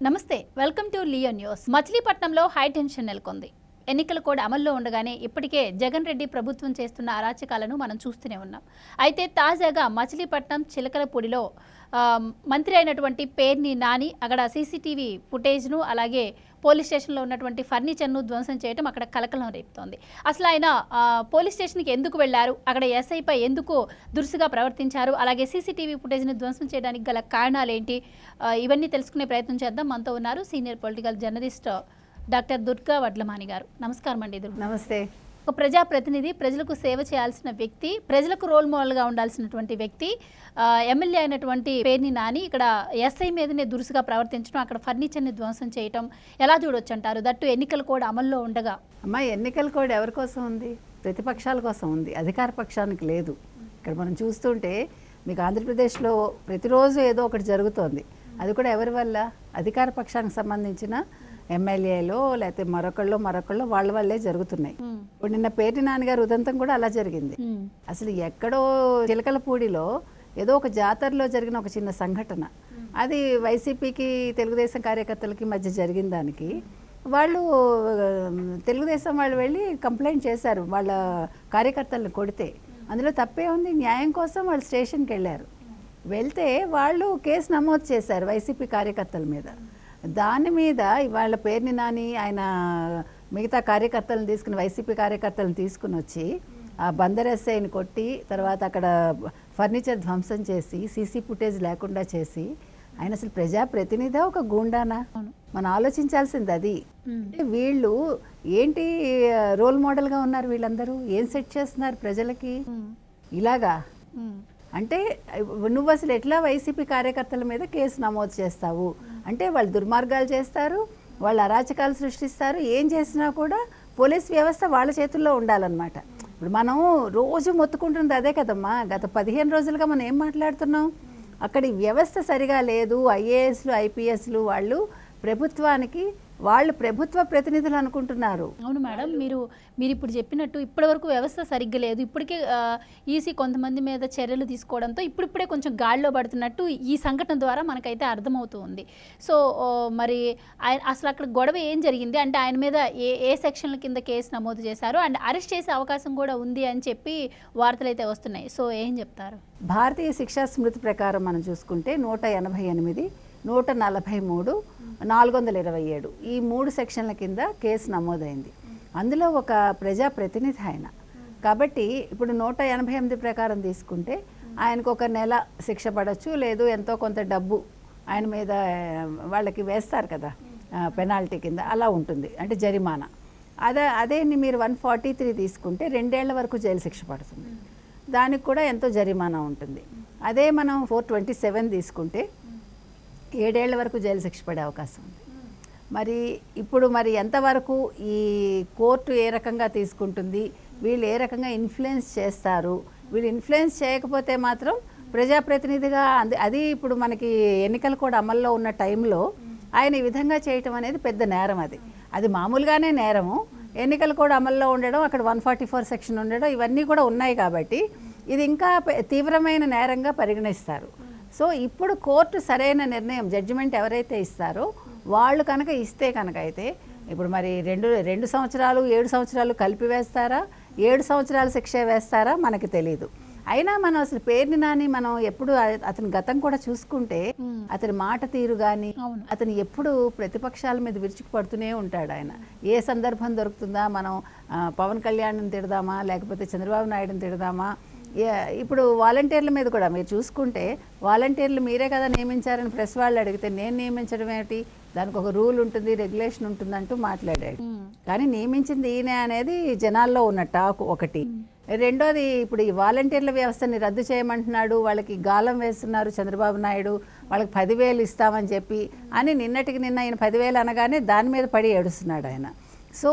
నమస్తే, welcome to Leo news. మచిలీపట్నంలో high tension నెలకొంది. ఎన్నికల కోడ్ అమల్లో ఉండగానే ఇప్పటికే జగన్ రెడ్డి ప్రభుత్వం చేస్తున్న అరాచకాలను మనం చూస్తూనే ఉన్నాం. అయితే తాజాగా మచిలీపట్నం చిలకలపూడిలో మంత్రి అయినటువంటి పేర్ని నాని అక్కడ సీసీటీవీ ఫుటేజ్ను అలాగే పోలీస్ స్టేషన్లో ఉన్నటువంటి ఫర్నిచర్ను ధ్వంసం చేయడం అక్కడ కలకలం రేపుతోంది. అసలు ఆయన పోలీస్ స్టేషన్కి ఎందుకు వెళ్లారు, అక్కడ ఎస్ఐపై ఎందుకు దురుసుగా ప్రవర్తించారు, అలాగే సీసీటీవీ ఫుటేజ్ను ధ్వంసం చేయడానికి గల కారణాలు ఏంటి, ఇవన్నీ తెలుసుకునే ప్రయత్నం చేద్దాం. మనతో ఉన్నారు senior political journalist doctor Durga Vadlamani గారు. నమస్కారం అండి. నమస్తే. ఒక ప్రజాప్రతినిధి, ప్రజలకు సేవ చేయాల్సిన వ్యక్తి, ప్రజలకు రోల్ మోడల్గా ఉండాల్సినటువంటి వ్యక్తి, ఎమ్మెల్యే అయినటువంటి పేర్ని నాని ఇక్కడ ఎస్ఐ మీదనే దురుసుగా ప్రవర్తించడం, అక్కడ ఫర్నిచర్ని ధ్వంసం చేయటం ఎలా చూడొచ్చు అంటారు? దట్టు ఎన్నికల కోడ్ అమల్లో ఉండగా. అమ్మా, ఎన్నికల కోడ్ ఎవరి కోసం ఉంది? ప్రతిపక్షాల కోసం ఉంది, అధికార పక్షానికి లేదు. ఇక్కడ మనం చూస్తుంటే మీకు ఆంధ్రప్రదేశ్లో ప్రతిరోజు ఏదో ఒకటి జరుగుతోంది. అది కూడా ఎవరి వల్ల? అధికార పక్షానికి సంబంధించిన ఎమ్మెల్యేలో లేకపోతే మరొకళ్ళు వాళ్ళ వల్లే జరుగుతున్నాయి. ఇప్పుడు నిన్న పేర్ని నాన్నగారు ఉదంతం కూడా అలా జరిగింది. అసలు ఎక్కడో చిలకలపూడిలో ఏదో ఒక జాతరలో జరిగిన ఒక చిన్న సంఘటన, అది వైసీపీకి తెలుగుదేశం కార్యకర్తలకి మధ్య జరిగిన దానికి వాళ్ళు తెలుగుదేశం వాళ్ళు వెళ్ళి కంప్లైంట్ చేశారు వాళ్ళ కార్యకర్తలను కొడితే. అందులో తప్పే ఉంది? న్యాయం కోసం వాళ్ళు స్టేషన్కి వెళ్ళారు. వెళ్తే వాళ్ళు కేసు నమోదు చేశారు వైసీపీ కార్యకర్తల మీద. దాని మీద ఇవాళ పేర్ని నాని ఆయన మిగతా కార్యకర్తలను తీసుకుని వైసీపీ కార్యకర్తలను తీసుకుని వచ్చి ఆ బందర్ ఎస్ఐని కొట్టి తర్వాత అక్కడ ఫర్నిచర్ ధ్వంసం చేసి సీసీ ఫుటేజ్ లేకుండా చేసి ఆయన అసలు ప్రజాప్రతినిధా ఒక గూండానా? మనం ఆలోచించాల్సింది అది. వీళ్ళు ఏంటి రోల్ మోడల్గా ఉన్నారు? వీళ్ళందరూ ఏం సెట్ చేస్తున్నారు ప్రజలకి ఇలాగా? అంటే నువ్వు అసలు ఎట్లా వైసీపీ కార్యకర్తల మీద కేసు నమోదు చేస్తావు? అంటే వాళ్ళు దుర్మార్గాలు చేస్తారు, వాళ్ళు అరాచకాలు సృష్టిస్తారు. ఏం చేసినా కూడా పోలీస్ వ్యవస్థ వాళ్ళ చేతుల్లో ఉండాలన్నమాట. ఇప్పుడు మనం రోజు మొత్తుకుంటుంది అదే కదమ్మా. గత 15 రోజులుగా మనం ఏం మాట్లాడుతున్నాం? అక్కడి వ్యవస్థ సరిగా లేదు. ఐఏఎస్లు ఐపీఎస్లు వాళ్ళు ప్రభుత్వానికి వాళ్ళు ప్రభుత్వ ప్రతినిధులు అనుకుంటున్నారు. అవును మేడం, మీరు ఇప్పుడు చెప్పినట్టు ఇప్పటి వరకు వ్యవస్థ సరిగ్గా లేదు. ఇప్పటికే ఈసీ కొంతమంది మీద చర్యలు తీసుకోవడంతో ఇప్పుడిప్పుడే కొంచెం గాడిలో పడుతున్నట్టు ఈ సంఘటన ద్వారా మనకైతే అర్థమవుతూ ఉంది. సో మరి ఆయన అసలు అక్కడ గొడవ ఏం జరిగింది అంటే ఆయన మీద ఏ సెక్షన్ల కింద కేసు నమోదు చేశారు అండ్ అరెస్ట్ చేసే అవకాశం కూడా ఉంది అని చెప్పి వార్తలు అయితే వస్తున్నాయి. సో ఏం చెప్తారు? భారతీయ శిక్షా స్మృతి ప్రకారం మనం చూసుకుంటే 188, 143, 427 ఈ 3 సెక్షన్ల కింద కేసు నమోదైంది. అందులో ఒక ప్రజాప్రతినిధి ఆయన కాబట్టి ఇప్పుడు 188 ప్రకారం తీసుకుంటే ఆయనకు 1 నెల శిక్ష పడవచ్చు, లేదు ఎంతో కొంత డబ్బు ఆయన మీద వాళ్ళకి వేస్తారు కదా పెనాల్టీ కింద, అలా ఉంటుంది అంటే జరిమానా. అదే మీరు 143 తీసుకుంటే 2 ఏళ్ల వరకు జైలు శిక్ష పడుతుంది, దానికి కూడా ఎంతో జరిమానా ఉంటుంది. అదే మనం 427 తీసుకుంటే 7 ఏళ్ల వరకు జైలు శిక్ష పడే అవకాశం ఉంది. ఇప్పుడు ఎంతవరకు ఈ కోర్టు ఏ రకంగా తీసుకుంటుంది, వీళ్ళు ఏ రకంగా ఇన్ఫ్లుయెన్స్ చేస్తారు? వీళ్ళు ఇన్ఫ్లుయెన్స్ చేయకపోతే మాత్రం ప్రజాప్రతినిధిగా అది ఇప్పుడు మనకి ఎన్నికలు కూడా అమల్లో ఉన్న టైంలో ఆయన ఈ విధంగా చేయటం అనేది పెద్ద నేరం. అది మామూలుగానే నేరము. ఎన్నికలు కూడా అమల్లో ఉండడం, అక్కడ 144 సెక్షన్ ఉండడం, ఇవన్నీ కూడా ఉన్నాయి కాబట్టి ఇది ఇంకా తీవ్రమైన నేరంగా పరిగణిస్తారు. సో ఇప్పుడు కోర్టు సరైన నిర్ణయం, జడ్జిమెంట్ ఎవరైతే ఇస్తారో వాళ్ళు కనుక ఇస్తే కనుక అయితే ఇప్పుడు మరి 2 సంవత్సరాలు 7 సంవత్సరాలు కలిపి వేస్తారా, 7 సంవత్సరాల శిక్ష వేస్తారా మనకి తెలీదు. అయినా మనం అసలు పేర్ని నాని మనం ఎప్పుడు అతని గతం కూడా చూసుకుంటే అతని మాట తీరు కానీ అతను ఎప్పుడు ప్రతిపక్షాల మీద విరుచుకుపడుతూనే ఉంటాడు. ఆయన ఏ సందర్భం దొరుకుతుందా, మనం పవన్ కళ్యాణ్ని తిడదామా లేకపోతే చంద్రబాబు నాయుడుని తిడదామా? ఇప్పుడు వాలంటీర్ల మీద కూడా మీరు చూసుకుంటే వాలంటీర్లు మీరే కదా నియమించారని ప్రెస్ వాళ్ళు అడిగితే నేను నియమించడం ఏంటి, దానికి ఒక రూల్ ఉంటుంది, రెగ్యులేషన్ ఉంటుంది అంటూ మాట్లాడాడు. కానీ నియమించింది ఈయన అనేది జనాల్లో ఉన్న టాక్ ఒకటి. రెండోది ఇప్పుడు ఈ వాలంటీర్ల వ్యవస్థని రద్దు చేయమంటున్నాడు, వాళ్ళకి గాలం వేస్తున్నారు చంద్రబాబు నాయుడు, వాళ్ళకి 10,000 ఇస్తామని చెప్పి అని నిన్నటికి నిన్న ఆయన 10,000 అనగానే దాని మీద పడి ఏడుస్తున్నాడు ఆయన. సో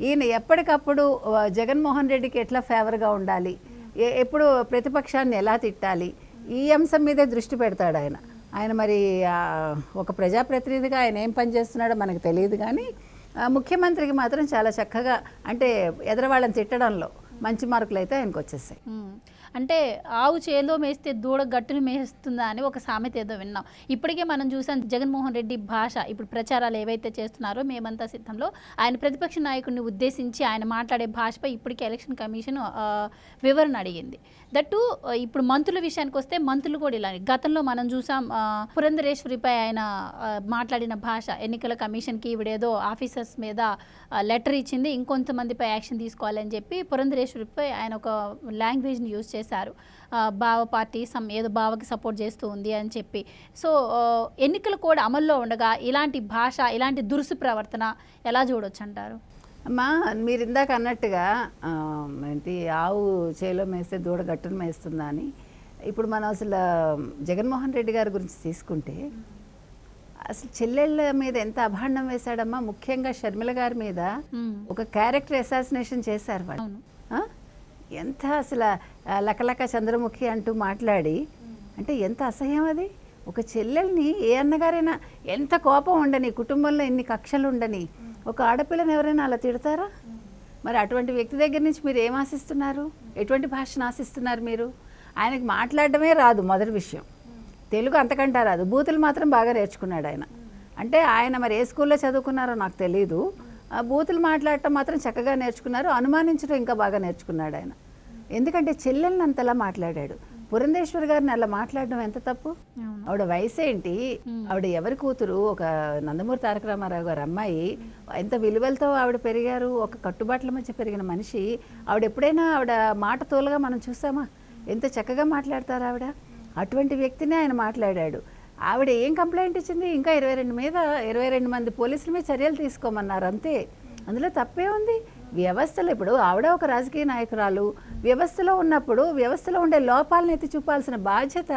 ఈయన ఎప్పటికప్పుడు జగన్మోహన్ రెడ్డికి ఎట్లా ఫేవర్గా ఉండాలి, ఎప్పుడు ప్రతిపక్షాన్ని ఎలా తిట్టాలి, ఈ అంశం మీదే దృష్టి పెడతాడు ఆయన. మరి ఒక ప్రజాప్రతినిధిగా ఆయన ఏం పనిచేస్తున్నాడో మనకు తెలియదు, కానీ ముఖ్యమంత్రికి మాత్రం చాలా చక్కగా అంటే ఎదరవాళ్ళని తిట్టడంలో మంచి మార్కులు అయితే ఆయనకు వచ్చేసాయి. అంటే ఆవు చేలో మేస్తే దూడ గట్టును మేస్తుందా అని ఒక సామెత ఏదో విన్నాం. ఇప్పటికే మనం చూసాం జగన్మోహన్ రెడ్డి భాష ఇప్పుడు ప్రచారాలు ఏవైతే చేస్తున్నారో మేమంతా సిద్ధంలో ఆయన ప్రతిపక్ష నాయకుడిని ఉద్దేశించి ఆయన మాట్లాడే భాషపై ఇప్పటికే ఎలక్షన్ కమిషన్ వివరణ అడిగింది. దట్టు ఇప్పుడు మంత్రుల విషయానికి వస్తే మంత్రులు కూడా ఇలా గతంలో మనం చూసాం పురంధరేశ్వరిపై ఆయన మాట్లాడిన భాష ఎన్నికల కమిషన్కి ఇవిడేదో ఆఫీసర్స్ మీద లెటర్ ఇచ్చింది, ఇంకొంతమందిపై యాక్షన్ తీసుకోవాలని చెప్పి పురంధరేశ్వరిపై ఆయన ఒక లాంగ్వేజ్ని యూజ్ చేశారు. బావ పార్టీ ఏదో బావకి సపోర్ట్ చేస్తూ ఉంది అని చెప్పి. సో ఎన్నికలు కూడా అమల్లో ఉండగా ఇలాంటి భాష ఇలాంటి దురుసు ప్రవర్తన ఎలా చూడొచ్చు అంటారు? అమ్మా మీరు ఇందాక అన్నట్టుగా ఏంటి ఆవు చేలో మేస్తే దూడ గట్టును మేస్తుందా అని, ఇప్పుడు మనం అసలు జగన్మోహన్ రెడ్డి గారి గురించి తీసుకుంటే అసలు చెల్లెళ్ళ మీద ఎంత అభాండం వేశాడమ్మా. ముఖ్యంగా షర్మిల గారి మీద ఒక క్యారెక్టర్ అసాసినేషన్ చేశారు వాళ్ళు. ఎంత అసలు లకలక చంద్రముఖి అంటూ మాట్లాడి, అంటే ఎంత అసహ్యం అది. ఒక చెల్లెల్ని ఏ అన్నగారైనా ఎంత కోపం ఉండని, కుటుంబంలో ఎన్ని కక్షలు ఉండని, ఒక ఆడపిల్లని ఎవరైనా అలా తిడతారా? మరి అటువంటి వ్యక్తి దగ్గర నుంచి మీరు ఏం ఆశిస్తున్నారు? ఎటువంటి భాషను ఆశిస్తున్నారు మీరు? ఆయనకి మాట్లాడడమే రాదు మొదటి విషయం, తెలుగు అంతకంటే రాదు, బూతులు మాత్రం బాగా నేర్చుకున్నాడు ఆయన. అంటే ఆయన మరి ఏ స్కూల్లో చదువుకున్నారో నాకు తెలీదు, బూతులు మాట్లాడటం మాత్రం చక్కగా నేర్చుకున్నారు, అనుమానించడం ఇంకా బాగా నేర్చుకున్నాడు ఆయన. ఎందుకంటే చెల్లెల్ని అంతలా మాట్లాడాడు. పురంధేశ్వరి గారిని అలా మాట్లాడడం ఎంత తప్పు? ఆవిడ వయసు ఏంటి? ఆవిడ ఎవరి కూతురు? ఒక నందమూరి తారక రామారావు గారు అమ్మాయి. ఎంత విలువలతో ఆవిడ పెరిగారు, ఒక కట్టుబాట్ల మధ్య పెరిగిన మనిషి. ఆవిడ ఎప్పుడైనా ఆవిడ మాట తోలుగా మనం చూసామా? ఎంత చక్కగా మాట్లాడతారు ఆవిడ. అటువంటి వ్యక్తిని ఆయన మాట్లాడాడు. ఆవిడ ఏం కంప్లైంట్ ఇచ్చింది? ఇంకా 22 మంది పోలీసుల మీద చర్యలు తీసుకోమన్నారు, అంతే. అందులో తప్పే ఉంది? వ్యవస్థలో ఇప్పుడు ఆవిడ ఒక రాజకీయ నాయకురాలు, వ్యవస్థలో ఉన్నప్పుడు వ్యవస్థలో ఉండే లోపాలను ఎత్తి చూపాల్సిన బాధ్యత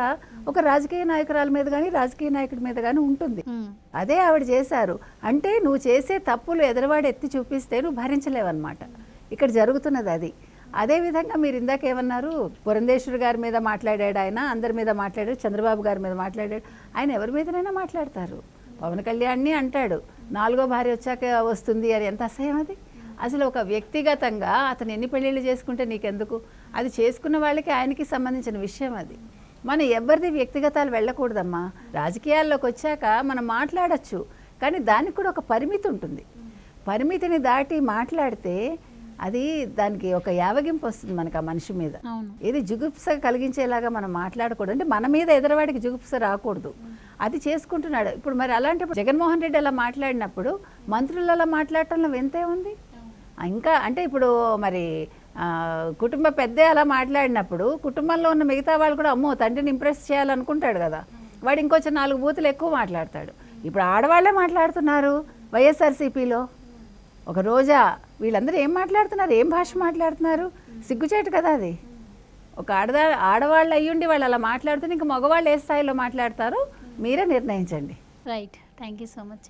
ఒక రాజకీయ నాయకురాల మీద కానీ రాజకీయ నాయకుడి మీద కానీ ఉంటుంది. అదే ఆవిడ చేశారు. అంటే నువ్వు చేసే తప్పులు ఎదురువాడు ఎత్తి చూపిస్తే నువ్వు భరించలేవన్నమాట. ఇక్కడ జరుగుతున్నది అది. అదేవిధంగా మీరు ఇందాక ఏమన్నారు? పురంధేశ్వరి గారి మీద మాట్లాడాడు ఆయన, అందరి మీద మాట్లాడాడు, చంద్రబాబు గారి మీద మాట్లాడాడు. ఆయన ఎవరి మీదనైనా మాట్లాడతారు. పవన్ కళ్యాణ్ని అంటాడు 4వ భార్య వచ్చాక వస్తుంది అని. ఎంత అసహ్యం అది. అసలు ఒక వ్యక్తిగతంగా అతను ఎన్ని పెళ్ళిళ్ళు చేసుకుంటే నీకెందుకు? అది చేసుకున్న వాళ్ళకి ఆయనకి సంబంధించిన విషయం అది. మనం ఎవరిది వ్యక్తిగతాలు వెళ్ళకూడదమ్మా. రాజకీయాల్లోకి వచ్చాక మనం మాట్లాడచ్చు, కానీ దానికి కూడా ఒక పరిమితి ఉంటుంది. పరిమితిని దాటి మాట్లాడితే అది దానికి ఒక యావగింపు వస్తుంది మనకు ఆ మనిషి మీద. ఇది జుగుప్స కలిగించేలాగా మనం మాట్లాడకూడదు. అంటే మన మీద ఎదురవాడికి జుగుప్స రాకూడదు. అది చేసుకుంటున్నాడు. ఇప్పుడు మరి అలాంటి జగన్మోహన్ రెడ్డి అలా మాట్లాడినప్పుడు మంత్రులు అలా మాట్లాడటంలో వింతే ఉంది. ఇంకా అంటే ఇప్పుడు మరి కుటుంబ పెద్దే అలా మాట్లాడినప్పుడు కుటుంబంలో ఉన్న మిగతా వాళ్ళు కూడా అమ్మో తండ్రిని ఇంప్రెస్ చేయాలనుకుంటాడు కదా, వాడు ఇంకొంచెం 4 బూతులు ఎక్కువ మాట్లాడతాడు. ఇప్పుడు ఆడవాళ్లే మాట్లాడుతున్నారు వైఎస్ఆర్సీపీలో. ఒక రోజా వీళ్ళందరూ ఏం మాట్లాడుతున్నారు? ఏం భాష మాట్లాడుతున్నారు? సిగ్గుచేటు కదా అది. ఒక ఆడవాళ్ళు అయ్యుండి వాళ్ళు అలా మాట్లాడుతున్నారు, ఇంకా మగవాళ్ళు ఏ స్థాయిలో మాట్లాడతారో మీరే నిర్ణయించండి. Right, thank you so much.